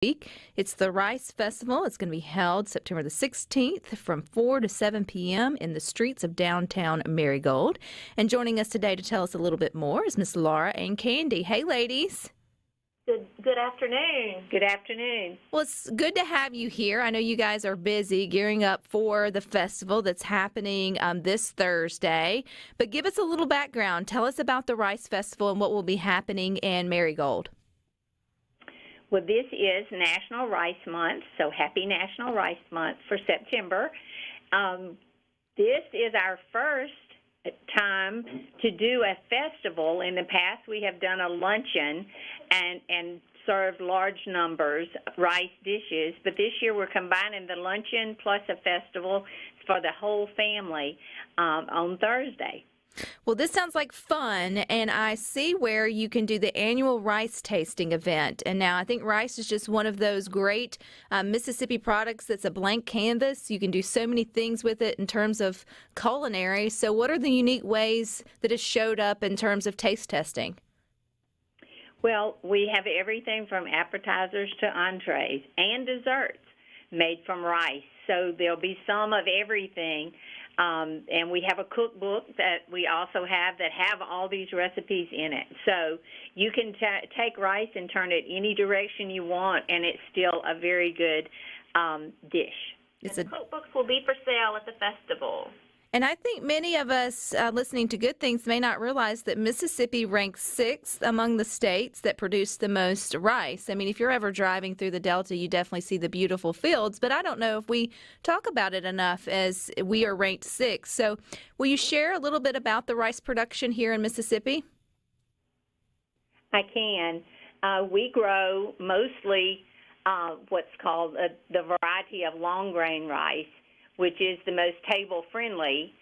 week. It's the Rice Festival. It's going to be held September the 16th from 4 to 7 p.m. in the streets of downtown Merigold. And joining us today to tell us a little bit more is Miss Laura and Candy. Hey, ladies. Good afternoon. Good afternoon. Well, it's good to have you here. I know you guys are busy gearing up for the festival that's happening this Thursday. But give us a little background. Tell us about the Rice Festival and what will be happening in Marigold. Well, this is National Rice Month, so happy National Rice Month for September. This is our first time to do a festival. In the past, we have done a luncheon and served large numbers of rice dishes, but this year we're combining the luncheon plus a festival for the whole family on Thursday. Well, this sounds like fun, and I see where you can do the annual rice tasting event. And now I think rice is just one of those great Mississippi products that's a blank canvas. You can do so many things with it in terms of culinary. So what are the unique ways that it showed up in terms of taste testing? Well, we have everything from appetizers to entrees and desserts made from rice. So there'll be some of everything. And we have a cookbook that we also have that have all these recipes in it. So you can take rice and turn it any direction you want, and it's still a very good dish. The cookbooks will be for sale at the festival. And I think many of us listening to Good Things may not realize that Mississippi ranks 6th among the states that produce the most rice. I mean, if you're ever driving through the Delta, you definitely see the beautiful fields, but I don't know if we talk about it enough as we are ranked 6th. So will you share a little bit about the rice production here in Mississippi? I can. We grow mostly what's called the variety of long grain rice, which is the most table-friendly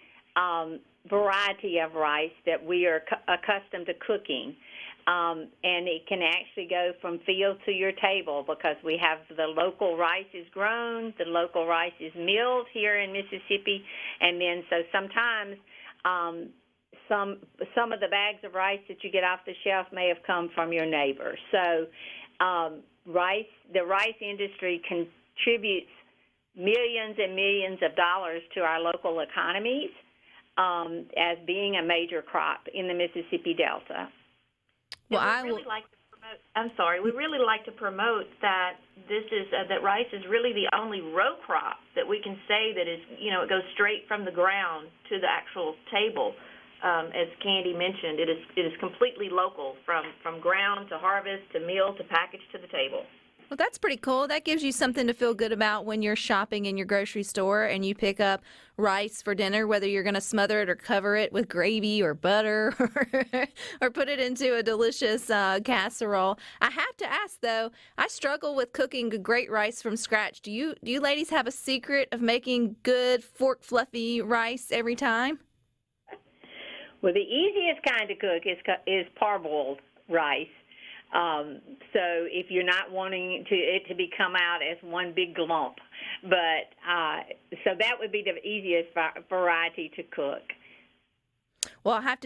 variety of rice that we are accustomed to cooking. And it can actually go from field to your table because we have the local rice is grown, the local rice is milled here in Mississippi, and then so sometimes some of the bags of rice that you get off the shelf may have come from your neighbor. So the rice industry contributes millions and millions of dollars to our local economies as being a major crop in the Mississippi Delta. Well, we really like to promote that that rice is really the only row crop that we can say that is, it goes straight from the ground to the actual table. As Candy mentioned, it is completely local from ground to harvest to mill to package to the table. Well, that's pretty cool. That gives you something to feel good about when you're shopping in your grocery store and you pick up rice for dinner, whether you're going to smother it or cover it with gravy or butter or put it into a delicious casserole. I have to ask, though, I struggle with cooking great rice from scratch. Do you ladies have a secret of making good fork fluffy rice every time? Well, the easiest kind to cook is parboiled rice. So if you're not wanting it to come out as one big lump, but so that would be the easiest variety to cook. Well, I'll have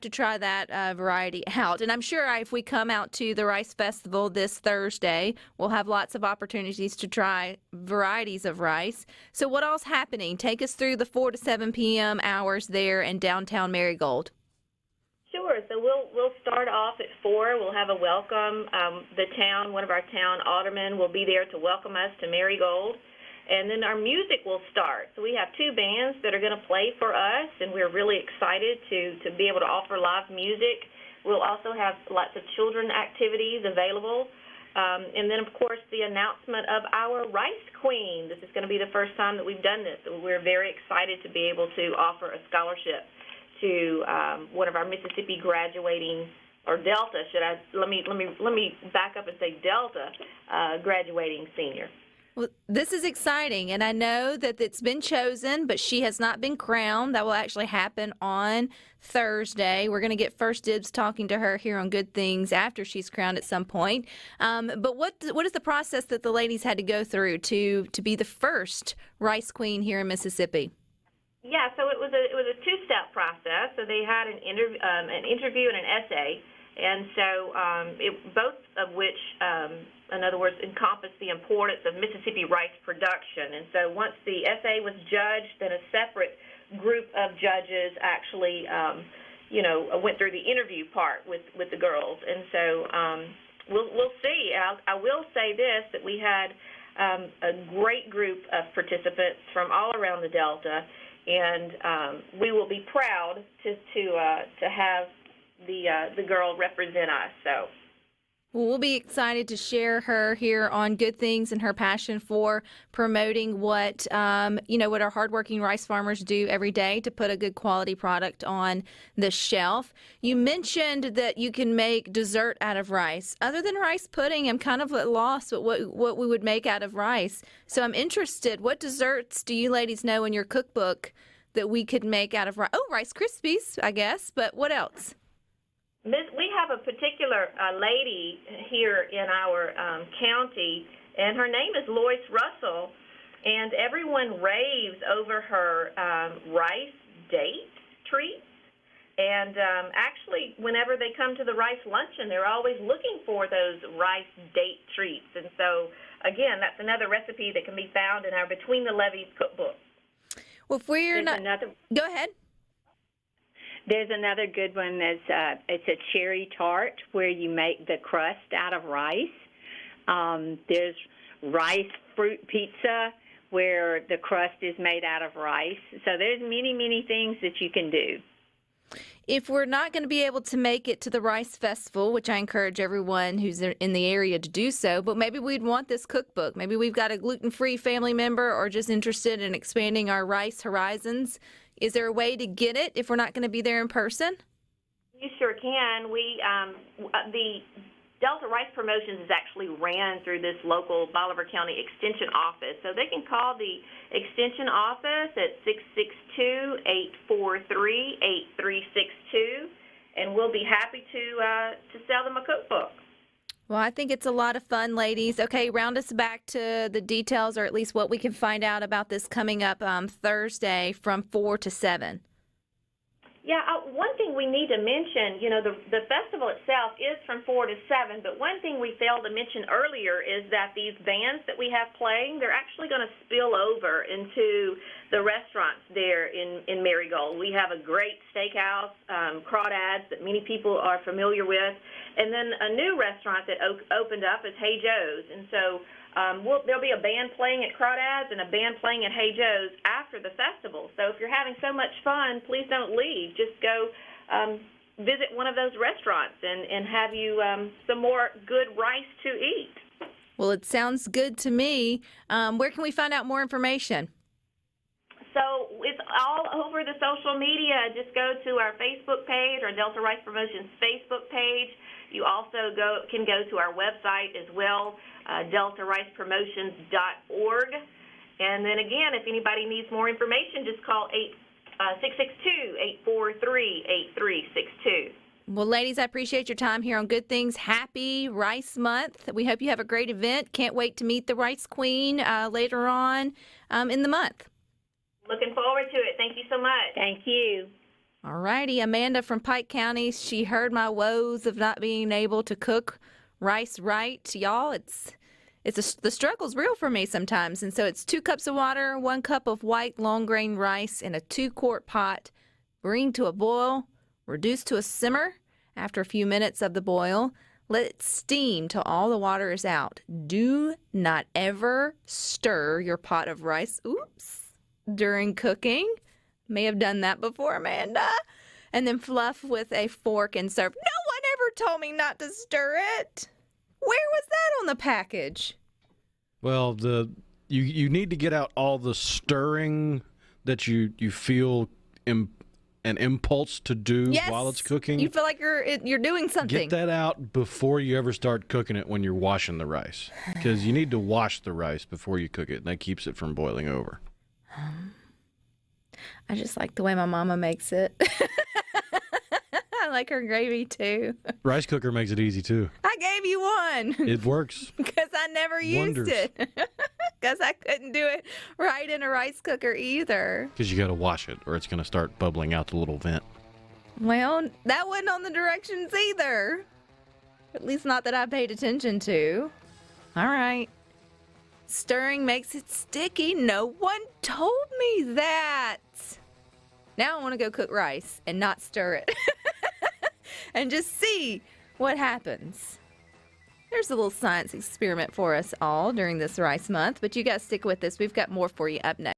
to try that variety out, and I'm sure if we come out to the Rice Festival this Thursday, we'll have lots of opportunities to try varieties of rice. So, what all's happening? Take us through the 4 to 7 p.m. hours there in downtown Merigold. Sure. So we'll start off at 4. We'll have a welcome. One of our town aldermen will be there to welcome us to Marigold. And then our music will start. So we have 2 bands that are going to play for us, and we're really excited to be able to offer live music. We'll also have lots of children activities available. And then, of course, the announcement of our Rice Queen. This is going to be the first time that we've done this, and we're very excited to be able to offer a scholarship to one of our Mississippi graduating, or Delta, let me back up and say Delta graduating senior. Well, this is exciting, and I know that it's been chosen, but she has not been crowned. That will actually happen on Thursday. We're going to get first dibs talking to her here on Good Things after she's crowned at some point. But what is the process that the ladies had to go through to be the first Rice Queen here in Mississippi? Yeah, so it was a 2-step process. So they had an interview and an essay, And so both of which, in other words, encompass the importance of Mississippi rice production. And so once the essay was judged, then a separate group of judges actually, went through the interview part with the girls. And so we'll see. I will say this, that we had a great group of participants from all around the Delta, and we will be proud to have the girl represent us. So Well, we'll be excited to share her here on Good Things and her passion for promoting what our hardworking rice farmers do every day to put a good quality product on the shelf. You mentioned that you can make dessert out of rice. Other than rice pudding, I'm kind of at loss at what we would make out of rice. So I'm interested. What desserts do you ladies know in your cookbook that we could make out of rice? Oh, Rice Krispies, I guess. But what else? We have a particular lady here in our county, and her name is Lois Russell, and everyone raves over her rice date treats. And actually, whenever they come to the rice luncheon, they're always looking for those rice date treats. And so, again, that's another recipe that can be found in our Between the Levees cookbook. Well, if we're go ahead. There's another good one that's it's a cherry tart where you make the crust out of rice. There's rice fruit pizza where the crust is made out of rice. So there's many, many things that you can do. If we're not going to be able to make it to the Rice Festival, which I encourage everyone who's in the area to do so, but maybe we'd want this cookbook. Maybe we've got a gluten-free family member or just interested in expanding our rice horizons. Is there a way to get it if we're not going to be there in person? You sure can. The Delta Rice Promotions is actually ran through this local Bolivar County Extension office. So they can call the Extension office at 662-843-8362, and we'll be happy to sell them a cookbook. Well, I think it's a lot of fun, ladies. Okay, round us back to the details, or at least what we can find out about this coming up Thursday from 4 to 7. Yeah, one thing we need to mention, the festival itself is from 4 to 7, but one thing we failed to mention earlier is that these bands that we have playing, they're actually going to spill over into the restaurants there in Marigold. We have a great steakhouse, Crawdads, that many people are familiar with, and then a new restaurant that opened up is Hey Joe's, and so there'll be a band playing at Crawdads and a band playing at Hey Joe's after the festival. So if you're having so much fun, please don't leave. Just go visit one of those restaurants and have you some more good rice to eat. Well, it sounds good to me. Where can we find out more information? So it's all over the social media. Just go to our Facebook page, our Delta Rice Promotions Facebook page. You also can go to our website as well, deltaricepromotions.org. And then again, if anybody needs more information, just call 662-843-8362. Well, ladies, I appreciate your time here on Good Things. Happy Rice Month. We hope you have a great event. Can't wait to meet the Rice Queen later on in the month. Looking forward to it. Thank you so much. Thank you. All righty, Amanda from Pike County. She heard my woes of not being able to cook rice right. Y'all, the struggle's real for me sometimes. And so it's 2 cups of water, 1 cup of white long grain rice in a 2-quart pot. Bring to a boil, reduce to a simmer after a few minutes of the boil. Let it steam till all the water is out. Do not ever stir your pot of rice. Oops. During cooking. May have done that before, Amanda. And then fluff with a fork and serve. No one ever told me not to stir it. Where was that on the package? Well, you need to get out all the stirring that you feel an impulse to do while it's cooking. You feel like you're doing something. Get that out before you ever start cooking it when you're washing the rice. Because you need to wash the rice before you cook it, and that keeps it from boiling over. I just like the way my mama makes it. I like her gravy, too. Rice cooker makes it easy, too. I gave you one. It works. Because I never used it. Because I couldn't do it right in a rice cooker either. Because you got to wash it, or it's going to start bubbling out the little vent. Well, that wasn't on the directions either. At least not that I paid attention to. All right. Stirring makes it sticky. No one told me that. Now I want to go cook rice and not stir it. And just see what happens. There's a little science experiment for us all during this rice month, but you guys stick with us. We've got more for you up next.